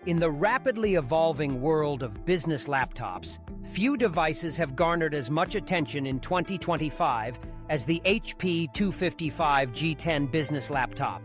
In the rapidly evolving world of business laptops, few devices have garnered as much attention in 2025 as the HP 255 G10 business laptop.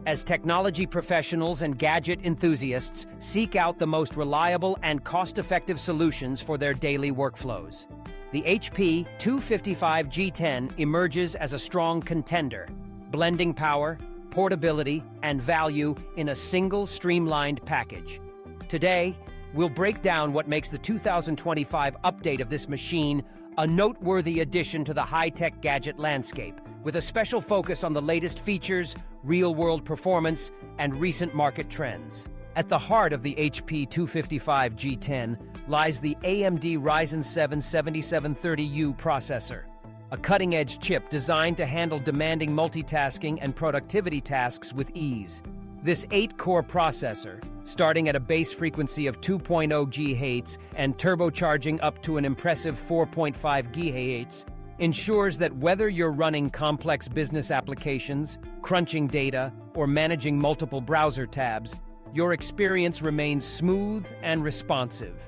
As technology professionals and gadget enthusiasts seek out the most reliable and cost-effective solutions for their daily workflows, the HP 255 G10 emerges as a strong contender, blending power, portability, and value in a single streamlined package. Today, we'll break down what makes the 2025 update of this machine a noteworthy addition to the high-tech gadget landscape, with a special focus on the latest features, real-world performance, and recent market trends. At the heart of the HP 255 G10 lies the AMD Ryzen 7 7730U processor, a cutting-edge chip designed to handle demanding multitasking and productivity tasks with ease. This 8-core processor, starting at a base frequency of 2.0 GHz and turbocharging up to an impressive 4.5 GHz, ensures that whether you're running complex business applications, crunching data, or managing multiple browser tabs, your experience remains smooth and responsive.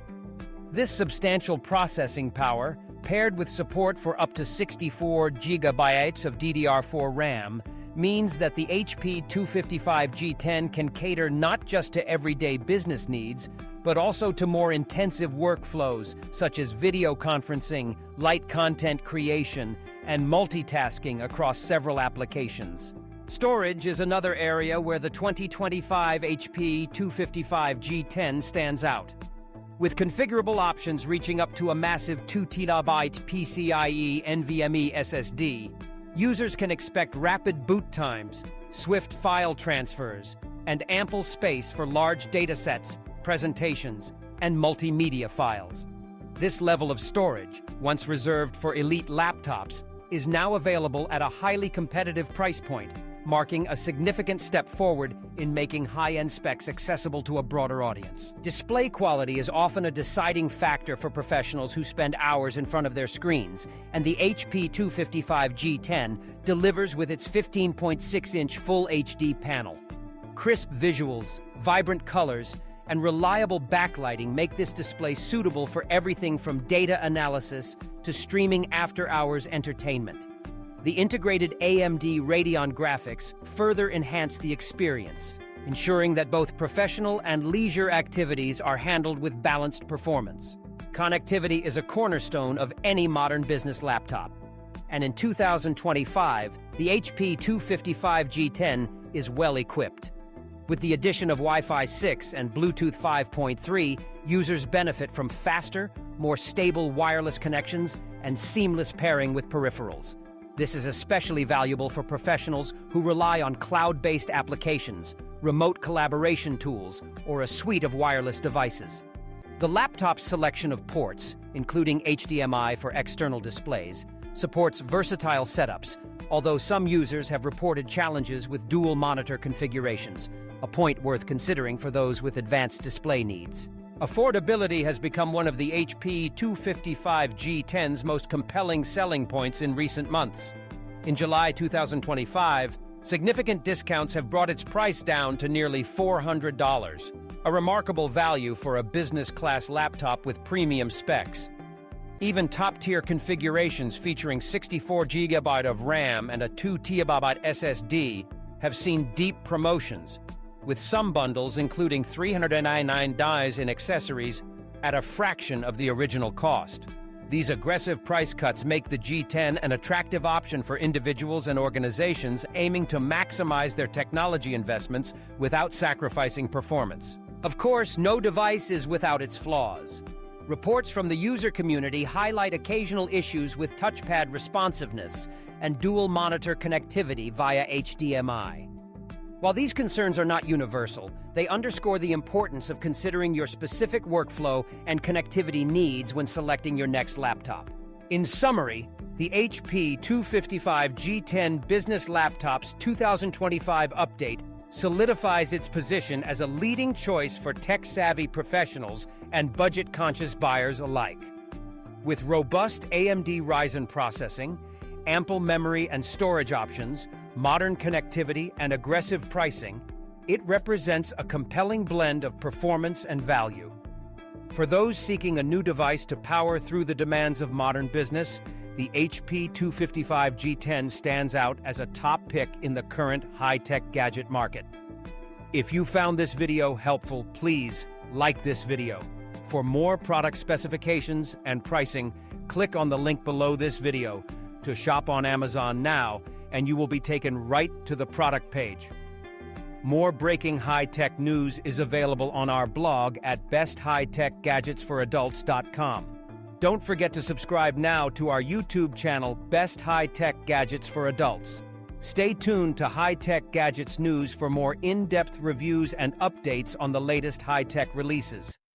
This substantial processing power, paired with support for up to 64 GB of DDR4 RAM, means that the HP 255 G10 can cater not just to everyday business needs, but also to more intensive workflows such as video conferencing, light content creation, and multitasking across several applications. Storage is another area where the 2025 HP 255 G10 stands out. With configurable options reaching up to a massive 2 TB PCIe NVMe SSD, users can expect rapid boot times, swift file transfers, and ample space for large datasets, presentations, and multimedia files. This level of storage, once reserved for elite laptops, is now available at a highly competitive price point, marking a significant step forward in making high-end specs accessible to a broader audience. Display quality is often a deciding factor for professionals who spend hours in front of their screens, and the HP 255 G10 delivers with its 15.6-inch Full HD panel. Crisp visuals, vibrant colors, and reliable backlighting make this display suitable for everything from data analysis to streaming after-hours entertainment. The integrated AMD Radeon graphics further enhance the experience, ensuring that both professional and leisure activities are handled with balanced performance. Connectivity is a cornerstone of any modern business laptop, and in 2025, the HP 255 G10 is well equipped. With the addition of Wi-Fi 6 and Bluetooth 5.3, users benefit from faster, more stable wireless connections and seamless pairing with peripherals. This is especially valuable for professionals who rely on cloud-based applications, remote collaboration tools, or a suite of wireless devices. The laptop's selection of ports, including HDMI for external displays, supports versatile setups, although some users have reported challenges with dual monitor configurations, a point worth considering for those with advanced display needs. Affordability has become one of the HP 255 G10's most compelling selling points in recent months. In July 2025, significant discounts have brought its price down to nearly $400, a remarkable value for a business-class laptop with premium specs. Even top-tier configurations featuring 64 GB of RAM and a 2 TB SSD have seen deep promotions, with some bundles including $399 in accessories at a fraction of the original cost. These aggressive price cuts make the G10 an attractive option for individuals and organizations aiming to maximize their technology investments without sacrificing performance. Of course, no device is without its flaws. Reports from the user community highlight occasional issues with touchpad responsiveness and dual monitor connectivity via HDMI. While these concerns are not universal, they underscore the importance of considering your specific workflow and connectivity needs when selecting your next laptop. In summary, the HP 255 G10 Business Laptop's 2025 update solidifies its position as a leading choice for tech-savvy professionals and budget-conscious buyers alike. With robust AMD Ryzen processing, ample memory and storage options, modern connectivity, and aggressive pricing, It represents a compelling blend of performance and value. For those seeking a new device to power through the demands of modern business, the HP 255 G10 stands out as a top pick in the current high-tech gadget market. If you found this video helpful, please like this video. For more product specifications and pricing, click on the link below this video to shop on Amazon now, and you will be taken right to the product page. More breaking high-tech news is available on our blog at besthightechgadgetsforadults.com. Don't forget to subscribe now to our YouTube channel, Best High-Tech Gadgets for Adults. Stay tuned to High-Tech Gadgets news for more in-depth reviews and updates on the latest high-tech releases.